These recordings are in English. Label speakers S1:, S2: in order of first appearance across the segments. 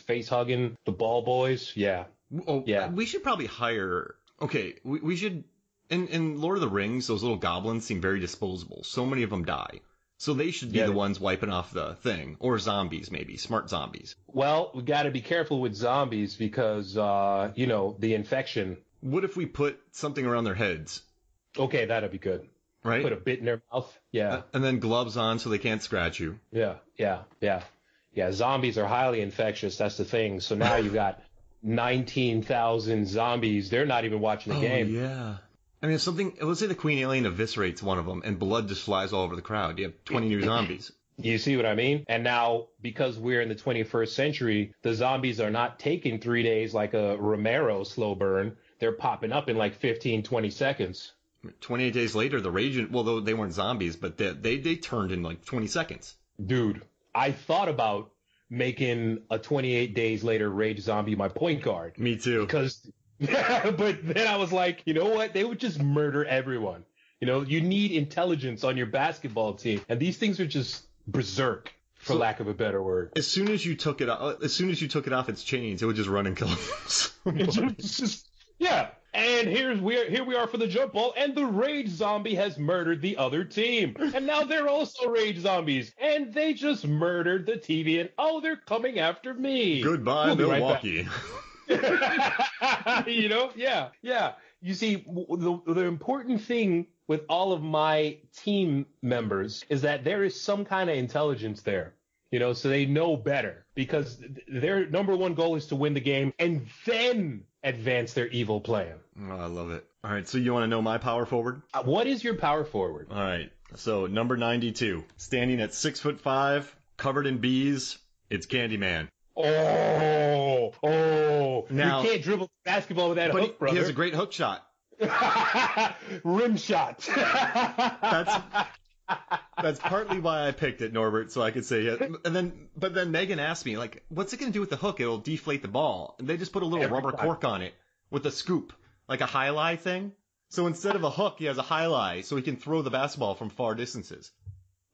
S1: face hugging the ball boys. Yeah.
S2: Oh,
S1: Yeah.
S2: We should probably hire. Okay, we should. In Lord of the Rings, those little goblins seem very disposable. So many of them die. So they should be the ones wiping off the thing. Or zombies, maybe. Smart zombies.
S1: Well, we got to be careful with zombies because, the infection.
S2: What if we put something around their heads?
S1: Okay, that'd be good.
S2: Right?
S1: Put a bit in their mouth. Yeah.
S2: And then gloves on so they can't scratch you.
S1: Yeah. Yeah, zombies are highly infectious. That's the thing. So now you got 19,000 zombies. They're not even watching the game.
S2: Yeah. I mean, let's say the Queen Alien eviscerates one of them and blood just flies all over the crowd. You have 20 new zombies.
S1: You see what I mean? And now, because we're in the 21st century, the zombies are not taking 3 days like a Romero slow burn. They're popping up in like 15, 20 seconds.
S2: 28 days later, the Rage, well, they weren't zombies, but they turned in like 20 seconds.
S1: Dude, I thought about making a 28 days later Rage Zombie my point guard.
S2: Me too.
S1: But then I was like, you know what? They would just murder everyone. You need intelligence on your basketball team. And these things are just berserk, for lack of a better word.
S2: As soon as you took it off its chains, it would just run and kill them.
S1: Yeah. And here we are for the jump ball, and the Rage Zombie has murdered the other team. And now they're also Rage Zombies. And they just murdered the TV, and they're coming after me.
S2: Goodbye, Milwaukee.
S1: Yeah. You see, the important thing with all of my team members is that there is some kind of intelligence there, so they know better, because their number one goal is to win the game and then advance their evil plan.
S2: Oh, I love it. All right, so you want to know my power forward?
S1: What is your power forward?
S2: All right, so number 92, standing at 6'5", covered in bees, it's Candyman.
S1: Now, you can't dribble basketball with that hook, brother.
S2: He has a great hook shot.
S1: Rim shot.
S2: That's partly why I picked it, Norbert, so I could say it. But then Megan asked me, like, what's it going to do with the hook? It'll deflate the ball. And they just put a little rubber cork on it with a scoop, like a high-lie thing. So instead of a hook, he has a high-lie, so he can throw the basketball from far distances.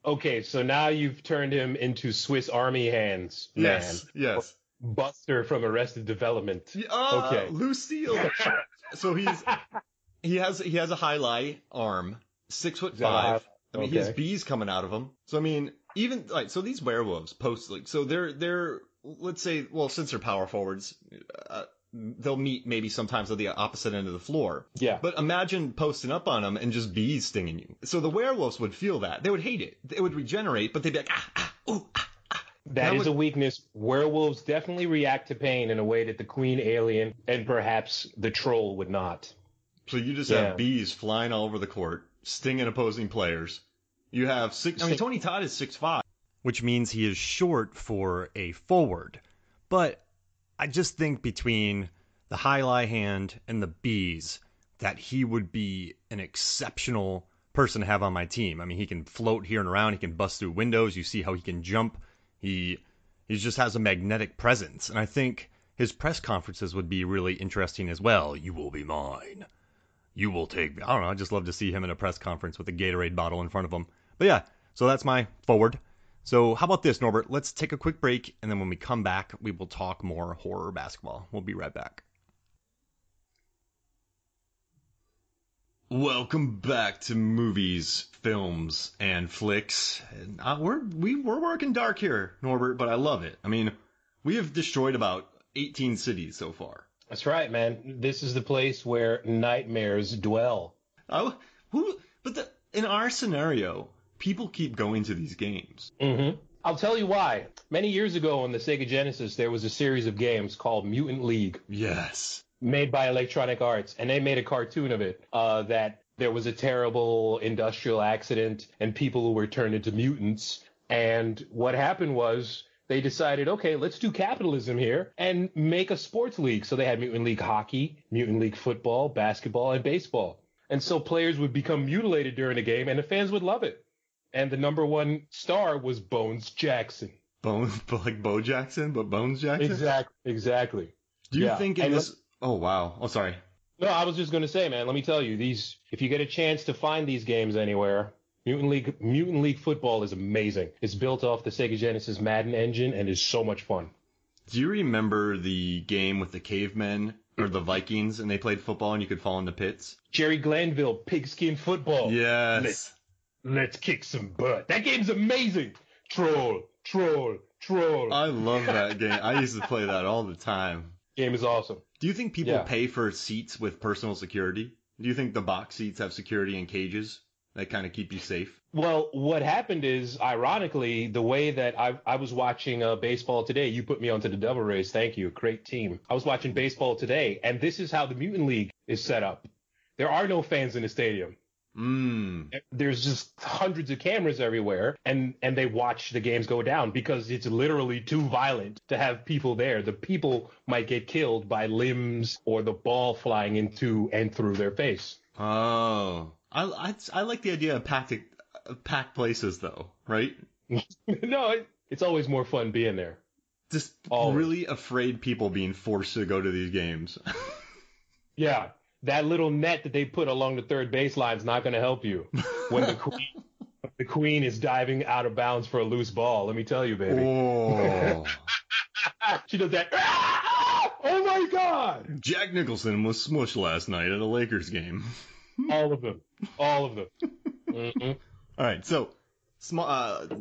S1: Okay, so now you've turned him into Swiss Army hands, man.
S2: Yes.
S1: Buster from Arrested Development.
S2: Okay. Lucille. So he has a high-lie arm, 6'5". I mean, he has bees coming out of him. So I mean, even like, so these werewolves post, like, so they're let's say, well, since they're power forwards, they'll meet maybe sometimes at the opposite end of the floor.
S1: Yeah.
S2: But imagine posting up on them and just bees stinging you. So the werewolves would feel that. They would hate it. It would regenerate, but they'd be like, ooh.
S1: That is a weakness. Werewolves definitely react to pain in a way that the Queen Alien and perhaps the Troll would not.
S2: So you just have bees flying all over the court, stinging opposing players. You have Tony Todd is 6'5", which means he is short for a forward. But I just think between the high-lie hand and the bees that he would be an exceptional person to have on my team. I mean, he can float here and around. He can bust through windows. You see how he can jump. He just has a magnetic presence. And I think his press conferences would be really interesting as well. You will be mine. You will take me. I don't know. I just love to see him in a press conference with a Gatorade bottle in front of him. But yeah, so that's my forward. So how about this, Norbert? Let's take a quick break, and then when we come back, we will talk more horror basketball. We'll be right back. Welcome back to movies, films, and flicks. And we're working dark here, Norbert, but I love it. I mean, we have destroyed about 18 cities so far.
S1: That's right, man. This is the place where nightmares dwell.
S2: In our scenario, people keep going to these games.
S1: Mm-hmm. I'll tell you why. Many years ago on the Sega Genesis, there was a series of games called Mutant League.
S2: Yes.
S1: Made by Electronic Arts, and they made a cartoon of it, that there was a terrible industrial accident and people who were turned into mutants. And what happened was they decided, okay, let's do capitalism here and make a sports league. So they had Mutant League Hockey, Mutant League Football, basketball, and baseball. And so players would become mutilated during the game, and the fans would love it. And the number one star was Bones Jackson.
S2: Like Bo Jackson, but Bones Jackson?
S1: Exactly.
S2: Do you think in this... Oh, wow. Oh, sorry.
S1: No, I was just going to say, man, let me tell you, if you get a chance to find these games anywhere, Mutant League Football is amazing. It's built off the Sega Genesis Madden engine and is so much fun.
S2: Do you remember the game with the cavemen or the Vikings and they played football and you could fall into pits?
S1: Jerry Glanville, pigskin football.
S2: Yes.
S1: Let's kick some butt. That game's amazing. Troll.
S2: I love that game. I used to play that all the time.
S1: Game is awesome.
S2: Do you think people pay for seats with personal security? Do you think the box seats have security and cages that kind of keep you safe?
S1: Well, what happened is, ironically, the way that I was watching baseball today, you put me onto the Devil Rays. Thank you. Great team. I was watching baseball today, and this is how the Mutant League is set up. There are no fans in the stadium. There's just hundreds of cameras everywhere, and they watch the games go down because it's literally too violent to have people there. The people might get killed by limbs or the ball flying into and through their face.
S2: Oh, I like the idea of packed places, though, right?
S1: No, it's always more fun being there.
S2: Just really afraid people being forced to go to these games.
S1: Yeah. That little net that they put along the third baseline is not going to help you when the queen is diving out of bounds for a loose ball. Let me tell you, baby.
S2: Oh.
S1: She does that. Oh, my God.
S2: Jack Nicholson was smushed last night at a Lakers game.
S1: All of them. Mm-hmm.
S2: All right, so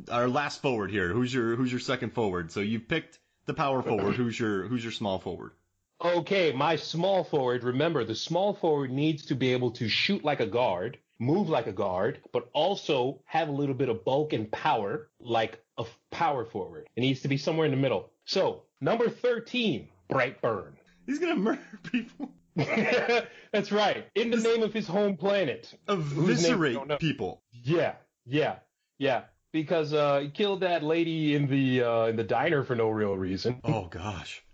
S2: our last forward here. Who's your second forward? So you picked the power forward. Who's your small forward?
S1: Okay, my small forward, remember, the small forward needs to be able to shoot like a guard, move like a guard, but also have a little bit of bulk and power like a power forward. It needs to be somewhere in the middle. So, number 13, Brightburn.
S2: He's going to murder people.
S1: That's right. In the name of his home planet.
S2: Eviscerate people.
S1: Yeah. Because he killed that lady in the diner for no real reason.
S2: Oh, gosh.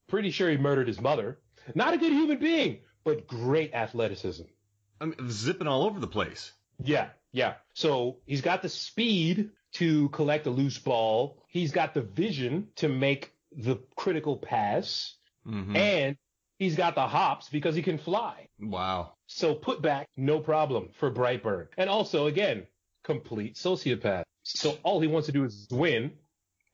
S1: Pretty sure he murdered his mother. Not a good human being, but great athleticism.
S2: I mean, zipping all over the place.
S1: Yeah. So he's got the speed to collect a loose ball. He's got the vision to make the critical pass. Mm-hmm. And he's got the hops because he can fly.
S2: Wow.
S1: So put back, no problem for Brightburn. And also, again, complete sociopath. So all he wants to do is win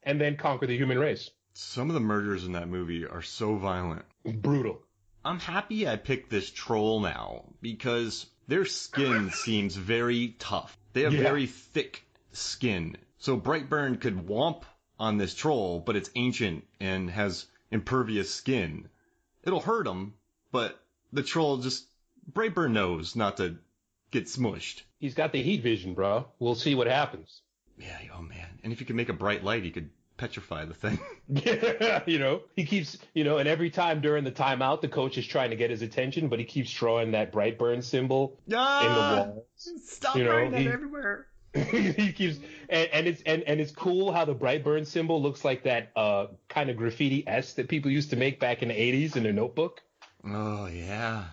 S1: and then conquer the human race.
S2: Some of the murders in that movie are so violent.
S1: Brutal.
S2: I'm happy I picked this troll now because their skin seems very tough. They have very thick skin. So Brightburn could womp on this troll, but it's ancient and has impervious skin. It'll hurt him, but the troll Brightburn knows not to get smushed.
S1: He's got the heat vision, bro. We'll see what happens.
S2: Yeah, oh man. And if you could make a bright light, he could petrify the thing.
S1: Yeah, he keeps, and every time during the timeout, the coach is trying to get his attention, but he keeps drawing that Brightburn symbol in the wall.
S2: Stop writing that everywhere.
S1: He keeps, and it's cool how the Brightburn symbol looks like that kind of graffiti S that people used to make back in the 80s in their notebook.
S2: Oh yeah.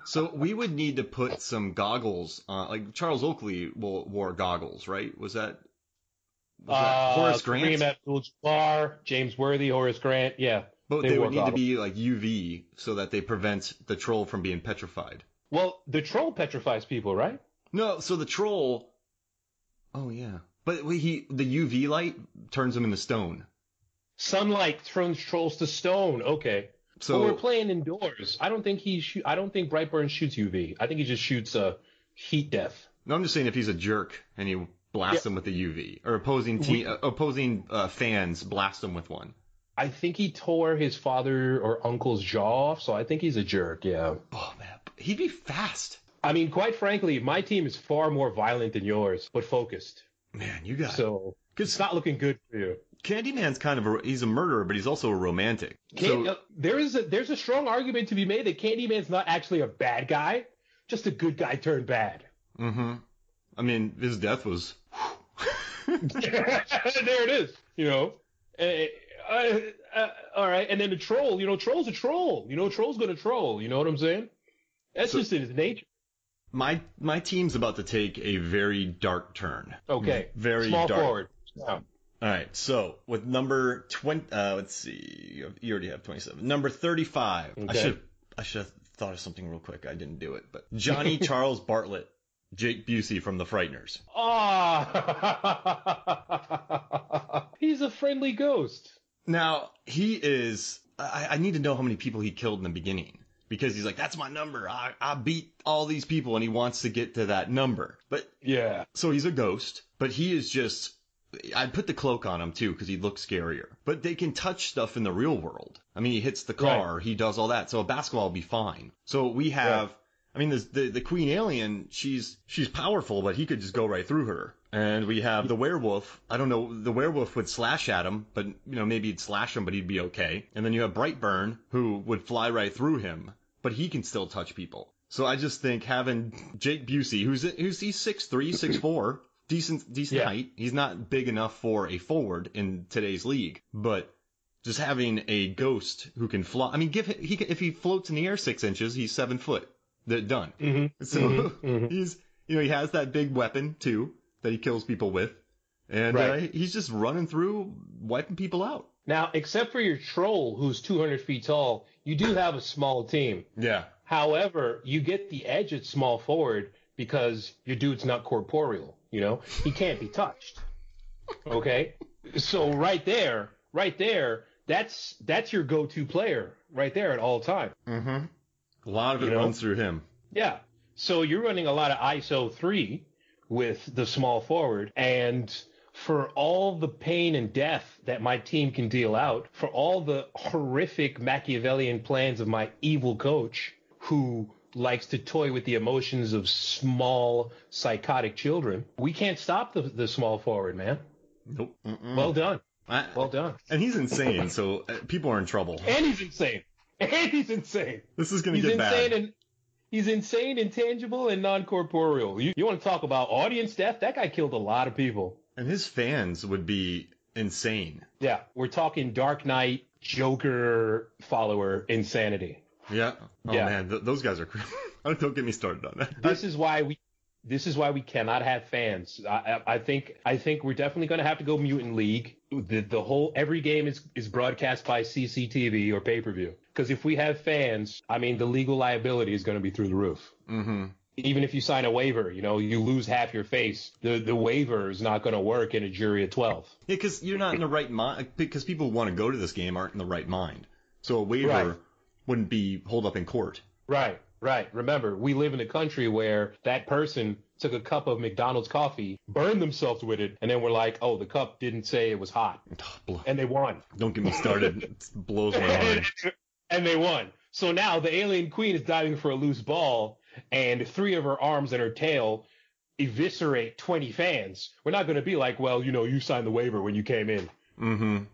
S2: So we would need to put some goggles on, like Charles Oakley wore goggles, right? Was that Horace Grant?
S1: Kareem Abdul-Jabbar, James Worthy, Horace Grant, yeah.
S2: But they would need to be like UV so that they prevent the troll from being petrified.
S1: Well, the troll petrifies people, right?
S2: No, so the troll... Oh, yeah. But the UV light turns them into stone.
S1: Sunlight turns trolls to stone, okay. So we're playing indoors. I don't think Brightburn shoots UV. I think he just shoots heat death.
S2: No, I'm just saying if he's a jerk and he blasts them with the UV, or opposing fans blast them with one.
S1: I think he tore his father or uncle's jaw off, so I think he's a jerk, yeah.
S2: Oh, man. He'd be fast.
S1: I mean, quite frankly, my team is far more violent than yours, but focused.
S2: Man, you got
S1: So it's not looking good for you.
S2: Candyman's he's a murderer, but he's also a romantic.
S1: There's a strong argument to be made that Candyman's not actually a bad guy, just a good guy turned bad.
S2: Mm-hmm. I mean, his death was...
S1: There it is, all right, and then the troll, troll's a troll. Troll's gonna troll, you know what I'm saying? That's just in his nature.
S2: My team's about to take a very dark turn.
S1: Okay.
S2: Very
S1: small
S2: dark.
S1: Forward. Yeah.
S2: All right, so with number 20, let's see, you already have 27. Number 35. Okay. I should have thought of something real quick. I didn't do it, but Johnny Charles Bartlett, Jake Busey from The Frighteners.
S1: He's a friendly ghost.
S2: Now, he is... I need to know how many people he killed in the beginning. Because he's like, that's my number. I beat all these people, and he wants to get to that number. But
S1: yeah.
S2: So he's a ghost, but he is just... I'd put the cloak on him, too, because he'd look scarier. But they can touch stuff in the real world. I mean, he hits the car, he does all that. So a basketball will be fine. So we have... Right. I mean, the Queen Alien, she's powerful, but he could just go right through her. And we have the werewolf. I don't know, the werewolf would slash at him, but, maybe he'd slash him, but he'd be okay. And then you have Brightburn, who would fly right through him, but he can still touch people. So I just think having Jake Busey, he's 6'3", 6'4", decent height. He's not big enough for a forward in today's league, but just having a ghost who can fly. I mean, if he floats in the air 6 inches, he's 7 foot. Done.
S1: Mm-hmm.
S2: So he's, he has that big weapon too that he kills people with, and he's just running through, wiping people out.
S1: Now, except for your troll, who's 200 feet tall, you do have a small team.
S2: Yeah.
S1: However, you get the edge at small forward because your dude's not corporeal. He can't be touched. Okay. So right there, that's your go-to player right there at all time.
S2: Mm-hmm. A lot of it runs through him.
S1: Yeah. So you're running a lot of ISO 3 with the small forward. And for all the pain and death that my team can deal out, for all the horrific Machiavellian plans of my evil coach, who likes to toy with the emotions of small, psychotic children, we can't stop the small forward, man.
S2: Nope. Mm-mm.
S1: Well done. Well done.
S2: And he's insane, so people are in trouble.
S1: And he's insane.
S2: This is going to get bad.
S1: He's insane, intangible, and non-corporeal. You want to talk about audience death? That guy killed a lot of people.
S2: And his fans would be insane.
S1: Yeah, we're talking Dark Knight, Joker follower insanity.
S2: Yeah. Oh, man, those guys are crazy. Don't get me started on that.
S1: This is why we cannot have fans. I think we're definitely going to have to go Mutant League. Every game is broadcast by CCTV or pay-per-view. Because if we have fans, I mean, the legal liability is going to be through the roof.
S2: Mm-hmm.
S1: Even if you sign a waiver, you lose half your face. The waiver is not going to work in a jury of 12.
S2: Yeah, because you're not in the right mind. Because people who want to go to this game aren't in the right mind. So a waiver wouldn't be hold up in court.
S1: Right. Remember, we live in a country where that person took a cup of McDonald's coffee, burned themselves with it, and then we're like, oh, the cup didn't say it was hot. And they won.
S2: Don't get me started. It blows my mind.
S1: And they won. So now the alien queen is diving for a loose ball, and 3 of her arms and her tail eviscerate 20 fans. We're not going to be like, well, you signed the waiver when you came in.
S2: Mm-hmm.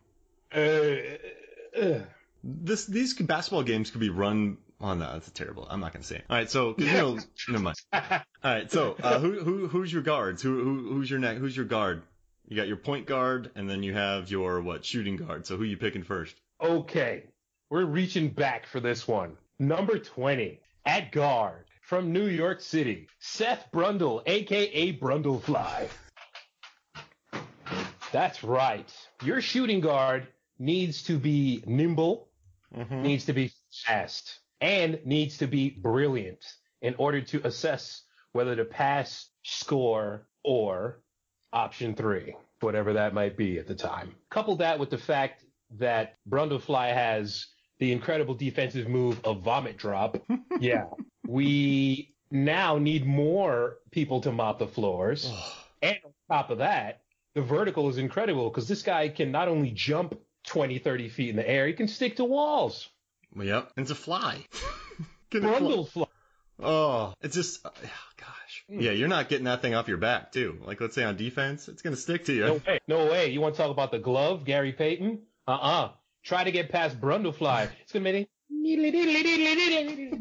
S2: These basketball games could be run... Oh, no, that's terrible. I'm not going to say it. All right, so, never mind. All right, so, who's your guards? Who's your guard? You got your point guard, and then you have your, shooting guard. So who you picking first?
S1: Okay, we're reaching back for this one. Number 20, at guard, from New York City, Seth Brundle, a.k.a. Brundlefly. That's right. Your shooting guard needs to be nimble, needs to be fast, and needs to be brilliant in order to assess whether to pass, score, or option 3, whatever that might be at the time. Couple that with the fact that Brundlefly has the incredible defensive move of vomit drop. Yeah. We now need more people to mop the floors. And on top of that, the vertical is incredible because this guy can not only jump 20, 30 feet in the air, he can stick to walls.
S2: Yep, and it's a fly.
S1: Brundlefly.
S2: Oh, it's just, gosh. Yeah, you're not getting that thing off your back, too. Like, let's say on defense, it's going to stick to you.
S1: No way. You want to talk about the glove, Gary Payton? Try to get past Brundlefly. It's going to make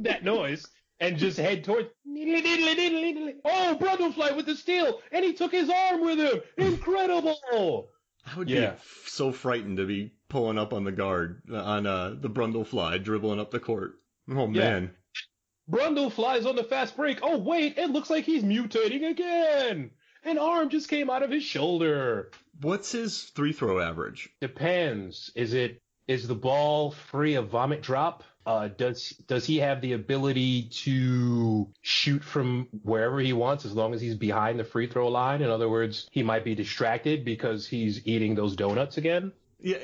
S1: that noise and just head towards. Oh, Brundlefly with the steal, and he took his arm with him. Incredible.
S2: I would be so frightened to be pulling up on the guard, on the Brundlefly, dribbling up the court. Oh, man.
S1: Brundlefly's on the fast break. Oh, wait, it looks like he's mutating again. An arm just came out of his shoulder.
S2: What's his free throw average?
S1: Depends. Is it is the ball free of vomit drop? Does he have the ability to shoot from wherever he wants as long as he's behind the free throw line? In other words, he might be distracted because he's eating those donuts again.
S2: Yeah.